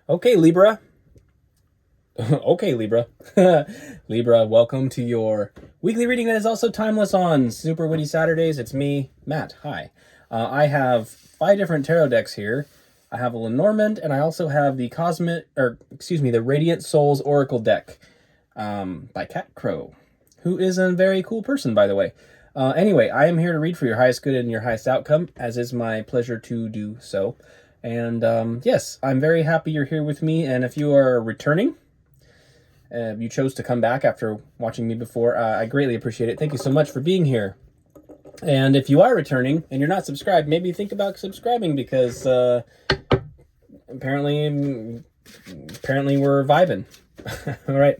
Okay, Libra. Okay, Libra. Libra, welcome to your weekly reading that is also timeless on Super Witty Saturdays. It's me, Matt. Hi. I have 5 different tarot decks here. I have a Lenormand, and I also have the the Radiant Souls Oracle deck by Cat Crow, who is a very cool person, by the way. Anyway, I am here to read for your highest good and your highest outcome, as is my pleasure to do so. And yes, I'm very happy you're here with me. And if you are returning, you chose to come back after watching me before, I greatly appreciate it. Thank you so much for being here. And if you are returning and you're not subscribed, maybe think about subscribing because apparently we're vibing. All right.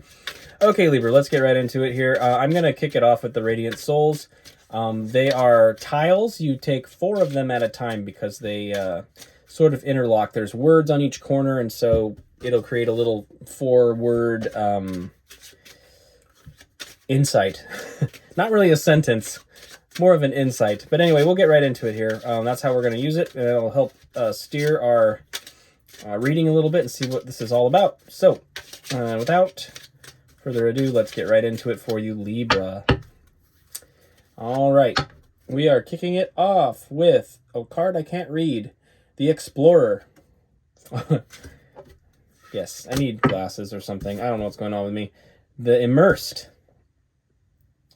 Okay, Libra, let's get right into it here. I'm going to kick it off with the Radiant Souls. They are tiles. You take 4 of them at a time because they sort of interlock. There's words on each corner, and so it'll create a little 4-word insight. Not really a sentence, more of an insight. But anyway, we'll get right into it here. That's how we're going to use it, and it'll help steer our reading a little bit and see what this is all about. So, without further ado, let's get right into it for you, Libra. All right, we are kicking it off with a card I can't read. The Explorer. Yes, I need glasses or something. I don't know what's going on with me. The Immersed.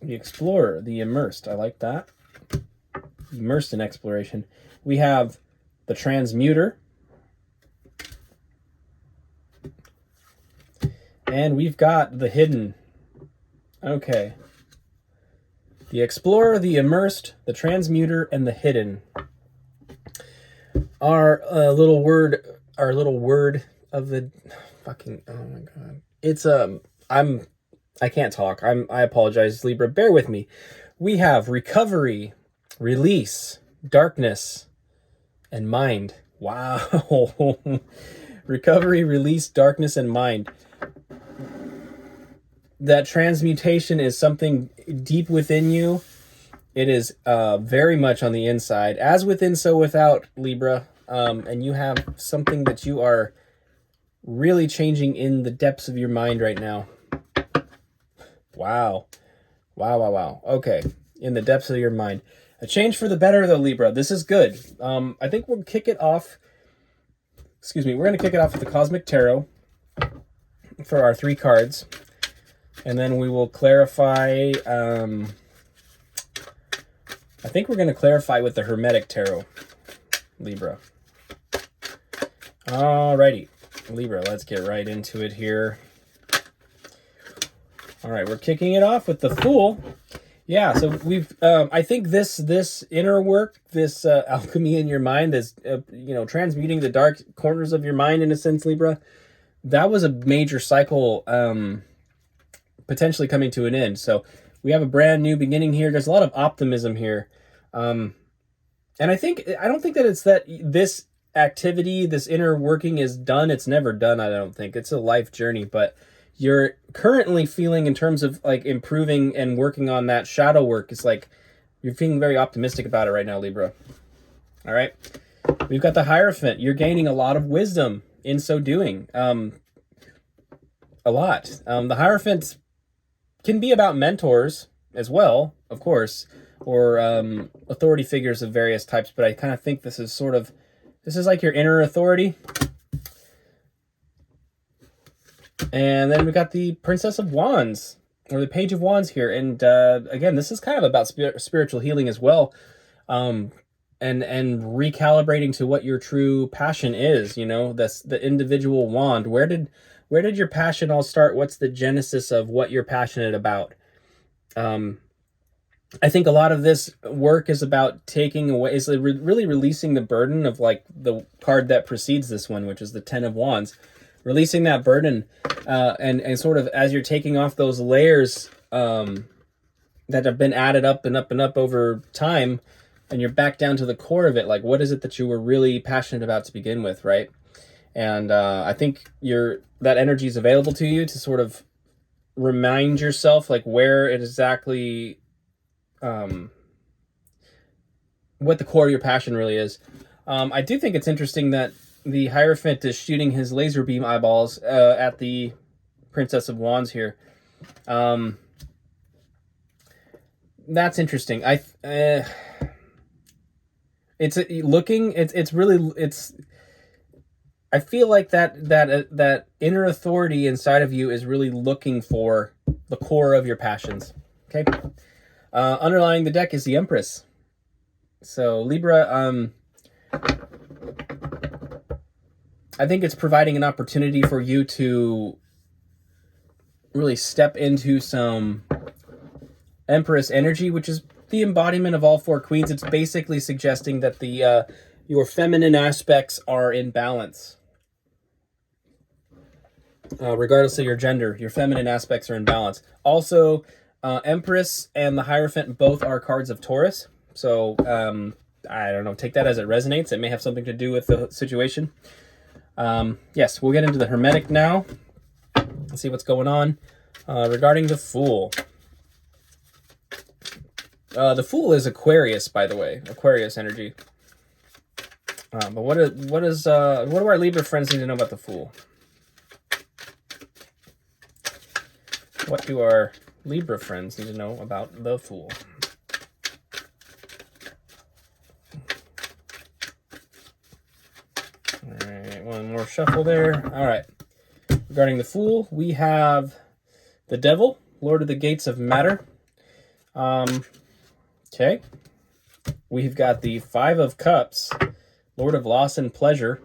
The Explorer. The Immersed. I like that. Immersed in exploration. We have the Transmuter. And we've got the Hidden. Okay. The Explorer, the Immersed, the Transmuter, and the Hidden. Our little word of the fucking, oh my god. It's I can't talk. I apologize, Libra. Bear with me. We have recovery, release, darkness, and mind. Wow. Recovery, release, darkness, and mind. That transmutation is something deep within you. It is very much on the inside. As within, so without, Libra. And you have something that you are really changing in the depths of your mind right now. Wow. Wow. Okay. In the depths of your mind. A change for the better, though, Libra. This is good. I think we'll kick it off. Excuse me. We're going to kick it off with the Cosmic Tarot for our 3 cards. And then we will clarify. I think we're going to clarify with the Hermetic Tarot, Libra. Alrighty, Libra, let's get right into it here. All right, we're kicking it off with the Fool. Yeah, so we've, I think this inner work, this alchemy in your mind, this, transmuting the dark corners of your mind in a sense, Libra, that was a major cycle potentially coming to an end. So we have a brand new beginning here. There's a lot of optimism here. And I don't think that it's that this activity, this inner working is done. It's never done, I don't think. It's a life journey, but you're currently feeling in terms of like improving and working on that shadow work. It's like you're feeling very optimistic about it right now, Libra. All right. We've got the Hierophant. You're gaining a lot of wisdom in so doing. A lot. The Hierophant can be about mentors as well, of course, or authority figures of various types, but I kind of think this is like your inner authority. And then we got the Princess of Wands, or the Page of Wands here, and again, this is kind of about spiritual healing as well, and recalibrating to what your true passion is. That's the individual wand. Where did your passion all start? What's the genesis of what you're passionate about? I think a lot of this work is about really releasing the burden of like the card that precedes this one, which is the 10 of Wands. Releasing that burden and sort of as you're taking off those layers that have been added up and up and up over time, and you're back down to the core of it. Like, what is it that you were really passionate about to begin with, right? And I think that energy is available to you to sort of remind yourself like where it exactly what the core of your passion really is. I do think it's interesting that the Hierophant is shooting his laser beam eyeballs at the Princess of Wands here. That's interesting. I feel like that inner authority inside of you is really looking for the core of your passions. Okay. Underlying the deck is the Empress. So Libra, I think it's providing an opportunity for you to really step into some Empress energy, which is the embodiment of all four queens. It's basically suggesting that your feminine aspects are in balance. Regardless of your gender, your feminine aspects are in balance. Also, Empress and the Hierophant both are cards of Taurus. So, I don't know, take that as it resonates. It may have something to do with the situation. Yes, we'll get into the Hermetic now. Let's see what's going on. Regarding the Fool. The Fool is Aquarius, by the way. Aquarius energy. But what do our Libra friends need to know about the Fool? What do our Libra friends need to know about the Fool? All right, one more shuffle there. All right. Regarding the Fool, we have the Devil, Lord of the Gates of Matter. Okay. We've got the Five of Cups, Lord of Loss and Pleasure.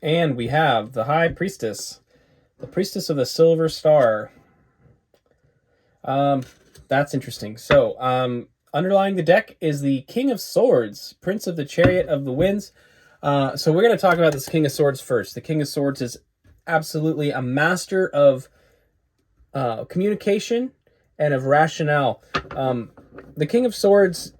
And we have the High Priestess, the Priestess of the Silver Star. That's interesting. So, underlying the deck is the King of Swords, Prince of the Chariot of the Winds. So we're going to talk about this King of Swords first. The King of Swords is absolutely a master of communication and of rationale. The King of Swords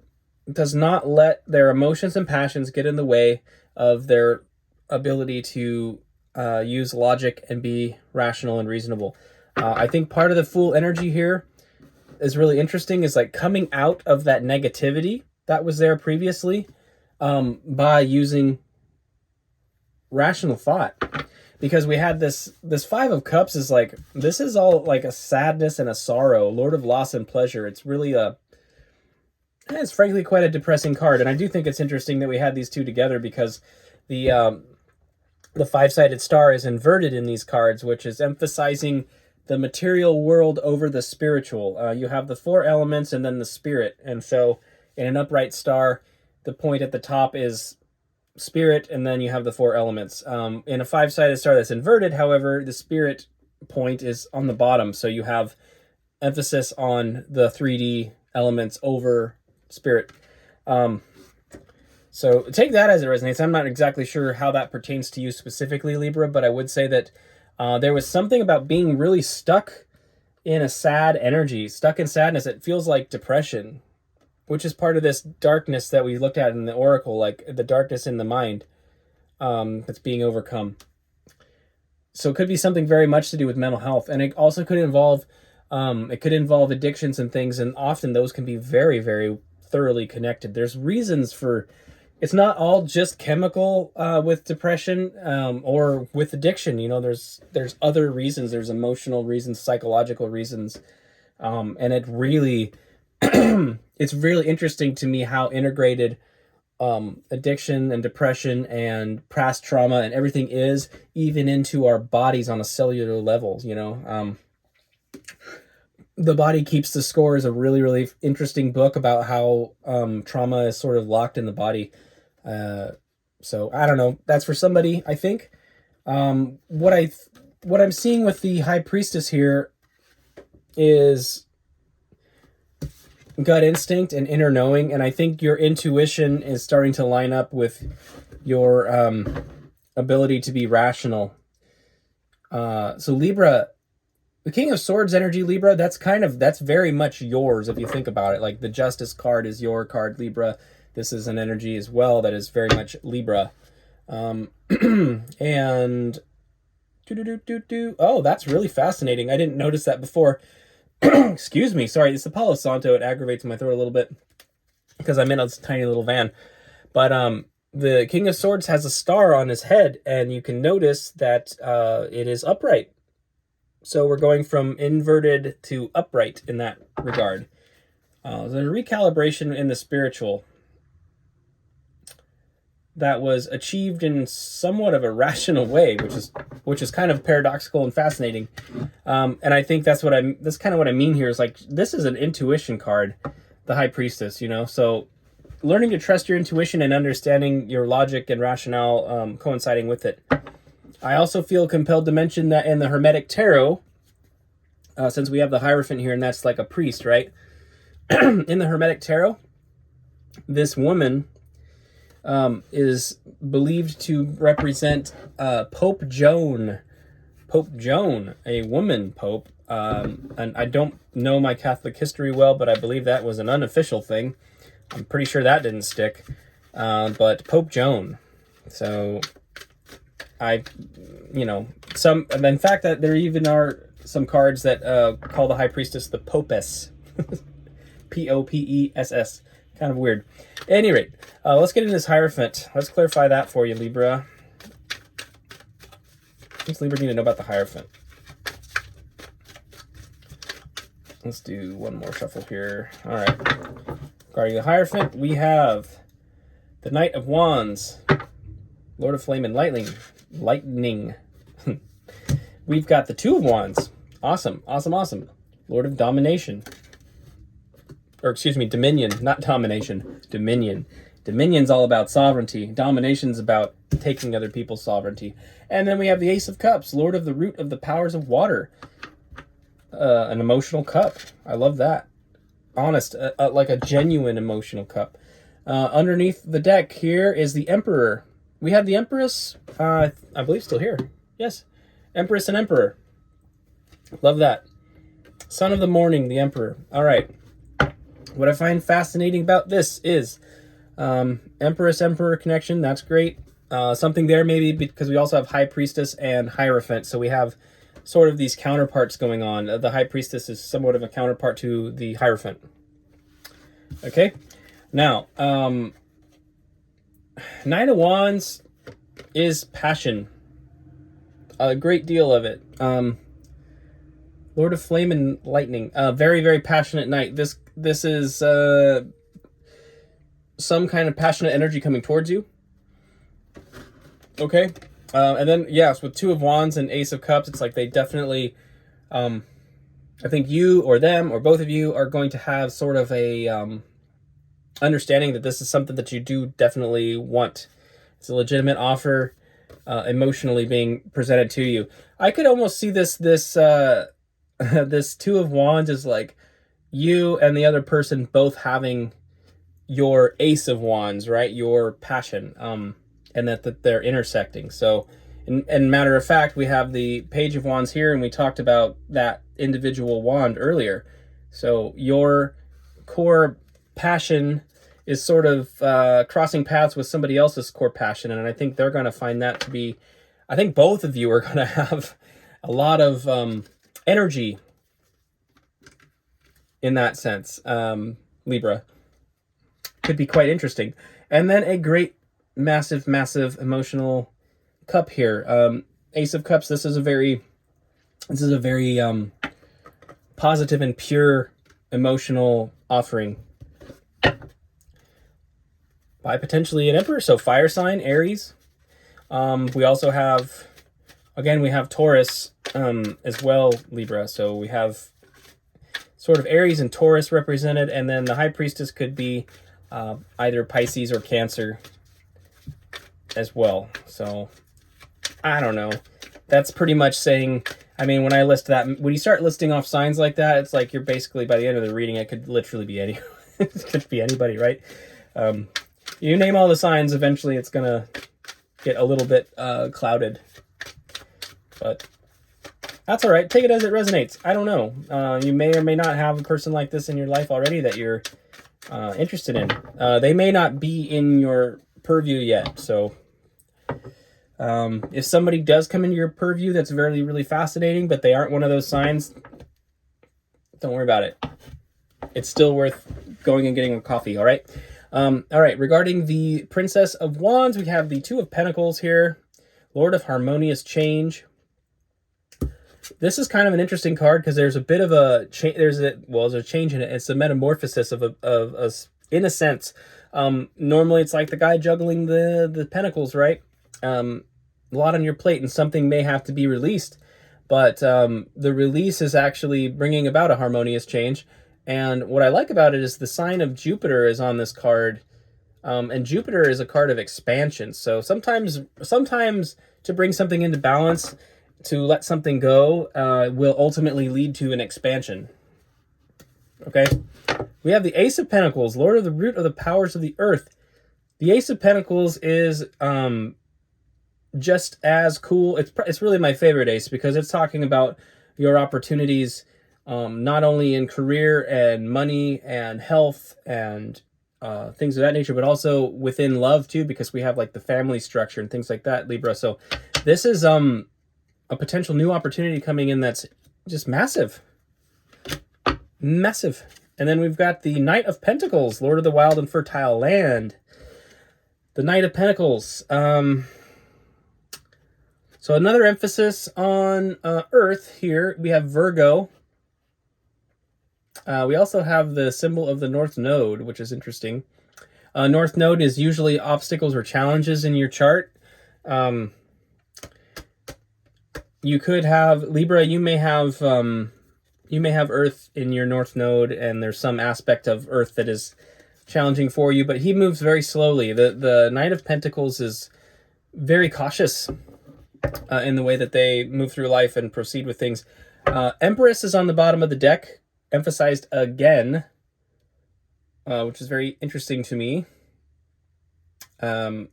does not let their emotions and passions get in the way of their ability to use logic and be rational and reasonable. I think part of the Fool energy here is really interesting, is like coming out of that negativity that was there previously by using rational thought. Because we had this Five of Cups is like, this is all like a sadness and a sorrow, Lord of Loss and Pleasure. It's really it's frankly quite a depressing card. And I do think it's interesting that we had these two together, because the five-sided star is inverted in these cards, which is emphasizing the material world over the spiritual. You have the four elements and then the spirit. And so in an upright star, the point at the top is spirit, and then you have the four elements. In a five-sided star that's inverted, however, the spirit point is on the bottom. So you have emphasis on the 3D elements over spirit. So take that as it resonates. I'm not exactly sure how that pertains to you specifically, Libra, but I would say that there was something about being really stuck in a sad energy, stuck in sadness. It feels like depression, which is part of this darkness that we looked at in the Oracle, like the darkness in the mind that's being overcome. So it could be something very much to do with mental health. And it also could involve, addictions and things. And often those can be very, very thoroughly connected. There's reasons for, it's not all just chemical with depression or with addiction. You know, there's other reasons. There's emotional reasons, psychological reasons. And it really, it's really interesting to me how integrated addiction and depression and past trauma and everything is, even into our bodies on a cellular level. You know, The Body Keeps the Score is a really, really interesting book about how trauma is sort of locked in the body. So I don't know. That's for somebody, I think. What I'm seeing with the High Priestess here is gut instinct and inner knowing, and I think your intuition is starting to line up with your ability to be rational. So Libra, the King of Swords energy, Libra, that's very much yours if you think about it. Like the Justice card is your card, Libra. This is an energy as well that is very much Libra. And oh, that's really fascinating. I didn't notice that before. Excuse me. Sorry, it's the Palo Santo. It aggravates my throat a little bit because I'm in a tiny little van. But the King of Swords has a star on his head, and you can notice that it is upright. So we're going from inverted to upright in that regard. There's a recalibration in the spiritual that was achieved in somewhat of a rational way, which is kind of paradoxical and fascinating. And I think that's kind of what I mean here is like, this is an intuition card, the High Priestess, you know? So learning to trust your intuition and understanding your logic and rationale coinciding with it. I also feel compelled to mention that in the Hermetic Tarot, since we have the Hierophant here, and that's like a priest, right? In the Hermetic Tarot, this woman is believed to represent Pope Joan. Pope Joan, a woman pope. And I don't know my Catholic history well, but I believe that was an unofficial thing. I'm pretty sure that didn't stick. But Pope Joan. So in fact, that there even are some cards that call the High Priestess the Popess. Popess. Kind of weird. At any rate, let's get into this Hierophant. Let's clarify that for you, Libra. What does Libra need to know about the Hierophant? Let's do one more shuffle here. All right. Regarding the Hierophant, we have the Knight of Wands, Lord of Flame and Lightning. We've got the Two of Wands. Awesome. Lord of Domination. Or excuse me, Dominion, not domination. Dominion. Dominion's all about sovereignty. Domination's about taking other people's sovereignty. And then we have the Ace of Cups, Lord of the Root of the Powers of Water. An emotional cup. I love that. Honest, like a genuine emotional cup. Underneath the deck here is the Emperor. We have the Empress, I believe still here. Yes. Empress and Emperor. Love that. Son of the Morning, the Emperor. All right. What I find fascinating about this is Empress-Emperor connection. That's great. Something there maybe because we also have High Priestess and Hierophant. So we have sort of these counterparts going on. The High Priestess is somewhat of a counterpart to the Hierophant. Okay. Now, Knight of Wands is passion. A great deal of it. Lord of Flame and Lightning. Very, very passionate knight. This is some kind of passionate energy coming towards you. Okay. And then, yes, with Two of Wands and Ace of Cups, it's like they definitely, I think you or them or both of you are going to have sort of a understanding that this is something that you do definitely want. It's a legitimate offer, emotionally being presented to you. I could almost see this this Two of Wands is like you and the other person both having your Ace of Wands, right? Your passion, and that they're intersecting. So, and matter of fact, we have the Page of Wands here, and we talked about that individual wand earlier. So your core passion is sort of crossing paths with somebody else's core passion, and I think they're going to find that to be, I think both of you are going to have a lot of energy in that sense. Libra. Could be quite interesting. And then a great, massive emotional cup here. Ace of Cups, this is a very positive and pure emotional offering by potentially an Emperor. So fire sign, Aries. We also have, again, we have Taurus as well, Libra. So we have sort of Aries and Taurus represented, and then the High Priestess could be either Pisces or Cancer as well. So I don't know. That's pretty much saying, I mean, when I list that, when you start listing off signs like that, it's like you're basically, by the end of the reading, it could literally be any, it could be anybody, right? You name all the signs, eventually it's going to get a little bit clouded. But that's all right. Take it as it resonates. I don't know. You may or may not have a person like this in your life already that you're interested in. They may not be in your purview yet. So if somebody does come into your purview that's really, really fascinating, but they aren't one of those signs, don't worry about it. It's still worth going and getting a coffee, all right? All right, regarding the Princess of Wands, we have the Two of Pentacles here, Lord of Harmonious Change. This is kind of an interesting card because there's a bit of a change. There's a change in it. It's a metamorphosis of a in a sense. Normally, it's like the guy juggling the pentacles, right? A lot on your plate, and something may have to be released. But the release is actually bringing about a harmonious change. And what I like about it is the sign of Jupiter is on this card. And Jupiter is a card of expansion. So sometimes to bring something into balance, to let something go, will ultimately lead to an expansion. Okay? We have the Ace of Pentacles, Lord of the Root of the Powers of the Earth. The Ace of Pentacles is just as cool. It's really my favorite ace because it's talking about your opportunities, not only in career and money and health and things of that nature, but also within love too, because we have like the family structure and things like that, Libra. So this is a potential new opportunity coming in that's just massive. Massive. And then we've got the Knight of Pentacles, Lord of the Wild and Fertile Land. The Knight of Pentacles. So another emphasis on Earth here. We have Virgo. We also have the symbol of the North Node, which is interesting. North Node is usually obstacles or challenges in your chart. You could have Libra. You may have Earth in your North Node, and there's some aspect of Earth that is challenging for you. But he moves very slowly. The Knight of Pentacles is very cautious in the way that they move through life and proceed with things. Empress is on the bottom of the deck, emphasized again, which is very interesting to me. But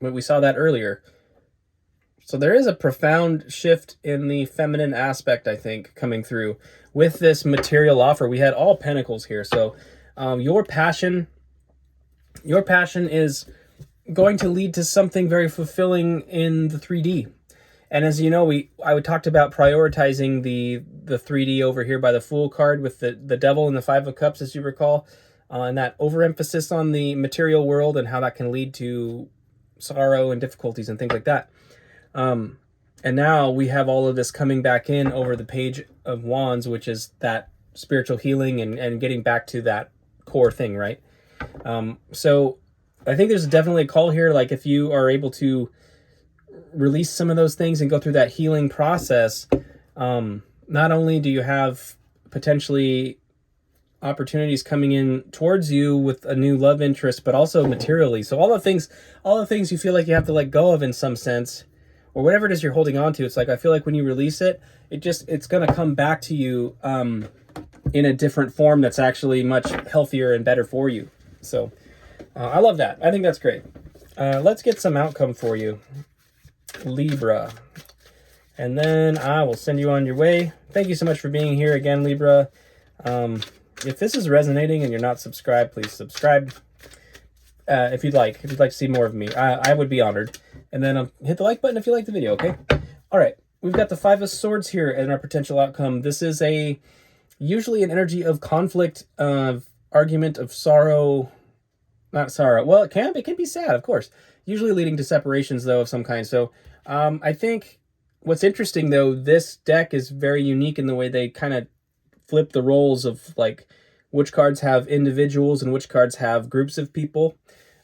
we saw that earlier. So there is a profound shift in the feminine aspect, I think, coming through with this material offer. We had all pentacles here. So your passion is going to lead to something very fulfilling in the 3D. And as you know, I talked about prioritizing the 3D over here by the Fool card with the Devil and the Five of Cups, as you recall, and that overemphasis on the material world and how that can lead to sorrow and difficulties and things like that. And now we have all of this coming back in over the Page of Wands, which is that spiritual healing and getting back to that core thing, right? So I think there's definitely a call here. Like if you are able to release some of those things and go through that healing process, not only do you have potentially opportunities coming in towards you with a new love interest, but also materially. So all the things you feel like you have to let go of in some sense, or whatever it is you're holding on to, it's like I feel like when you release it, it's going to come back to you in a different form that's actually much healthier and better for you. So I love that. I think that's great. Let's get some outcome for you, Libra. And then I will send you on your way. Thank you so much for being here again, Libra. If this is resonating and you're not subscribed, please subscribe. If you'd like to see more of me, I would be honored. And then hit the like button if you like the video, okay? All right, we've got the Five of Swords here in our potential outcome. This is usually an energy of conflict, of argument, of sorrow. Not sorrow. Well, it can be sad, of course. Usually leading to separations, though, of some kind. So I think what's interesting, though, this deck is very unique in the way they kind of flip the roles of like which cards have individuals and which cards have groups of people.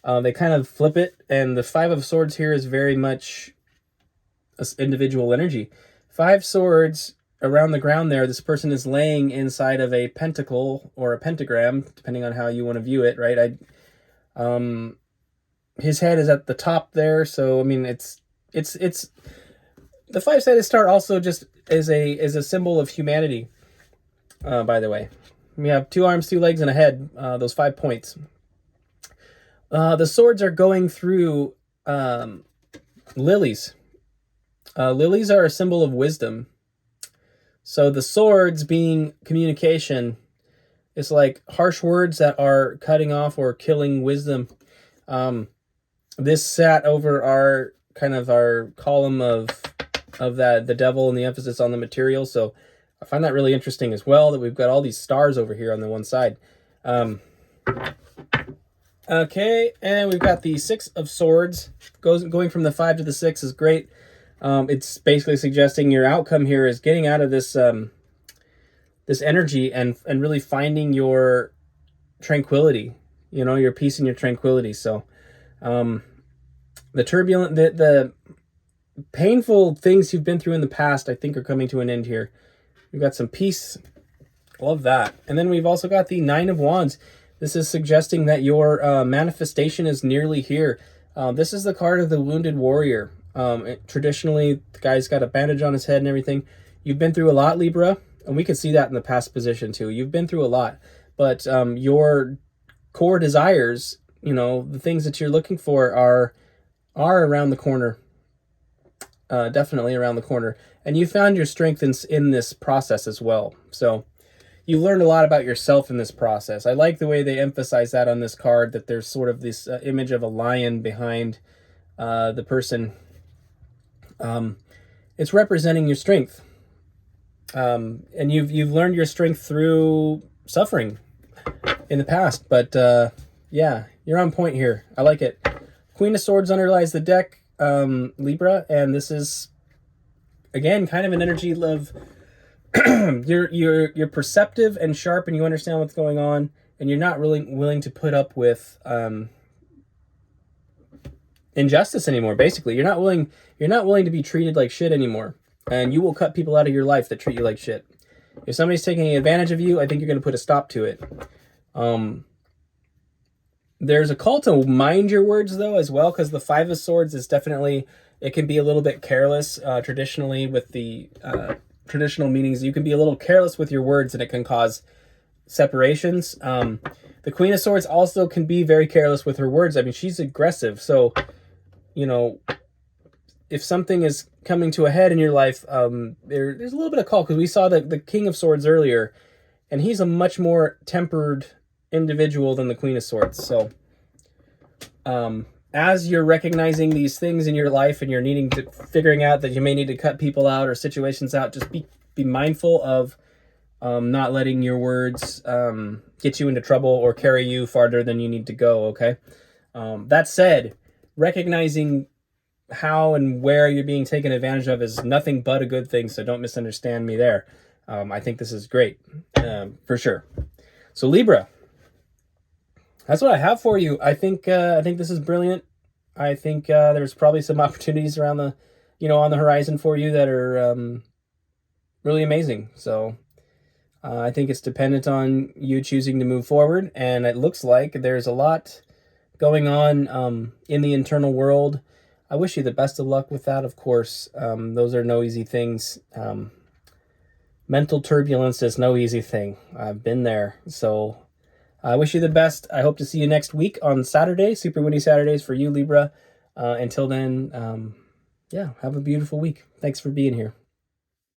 They kind of flip it, and the Five of Swords here is very much individual energy. Five swords around the ground there. This person is laying inside of a pentacle or a pentagram, depending on how you want to view it, right? His head is at the top there, so I mean it's the five-sided star also just is a symbol of humanity. By the way, we have 2 arms, 2 legs, and a head. Those 5 points. The swords are going through lilies. Lilies are a symbol of wisdom. So the swords being communication, is like harsh words that are cutting off or killing wisdom. This sat over our column of that the devil and the emphasis on the material. So I find that really interesting as well, that we've got all these stars over here on the one side. Okay, and we've got the Six of Swords. Going from the 5 to the 6 is great. It's basically suggesting your outcome here is getting out of this this energy and really finding your tranquility. You know, your peace and your tranquility. So, the turbulent, the painful things you've been through in the past, I think, are coming to an end here. We've got some peace. Love that. And then we've also got the Nine of Wands. This is suggesting that your manifestation is nearly here. This is the card of the wounded warrior. Traditionally, the guy's got a bandage on his head and everything. You've been through a lot, Libra, and we could see that in the past position too. You've been through a lot, but your core desires, you know, the things that you're looking for are around the corner. Definitely around the corner. And you found your strength in this process as well. So you learned a lot about yourself in this process. I like the way they emphasize that on this card, that there's sort of this image of a lion behind the person. It's representing your strength. And you've learned your strength through suffering in the past. But yeah, you're on point here. I like it. Queen of Swords underlies the deck, Libra, and this is, again, kind of an energy of you're perceptive and sharp, and you understand what's going on, and you're not really willing to put up with injustice anymore. Basically, you're not willing to be treated like shit anymore, and you will cut people out of your life that treat you like shit. If somebody's taking advantage of you, I think you're going to put a stop to it. There's a call to mind your words, though, as well, because the Five of Swords is definitely, it can be a little bit careless. Traditionally, with the traditional meanings, you can be a little careless with your words, and it can cause separations. The Queen of Swords also can be very careless with her words. I mean, she's aggressive. So, you know, if something is coming to a head in your life, there's a little bit of call, because we saw the King of Swords earlier, and he's a much more tempered individual than the Queen of Swords. So as you're recognizing these things in your life, and you're figuring out that you may need to cut people out or situations out, just be mindful of not letting your words get you into trouble or carry you farther than you need to go. Okay. That said, recognizing how and where you're being taken advantage of is nothing but a good thing, so don't misunderstand me there. I think this is great, for sure. So Libra, that's what I have for you. I think this is brilliant. I think there's probably some opportunities around the, on the horizon for you that are really amazing. So I think it's dependent on you choosing to move forward, and it looks like there's a lot going on in the internal world. I wish you the best of luck with that, of course. Those are no easy things. Mental turbulence is no easy thing. I've been there. So I wish you the best. I hope to see you next week on Saturday, Super Windy Saturdays for you, Libra. Until then, yeah, have a beautiful week. Thanks for being here.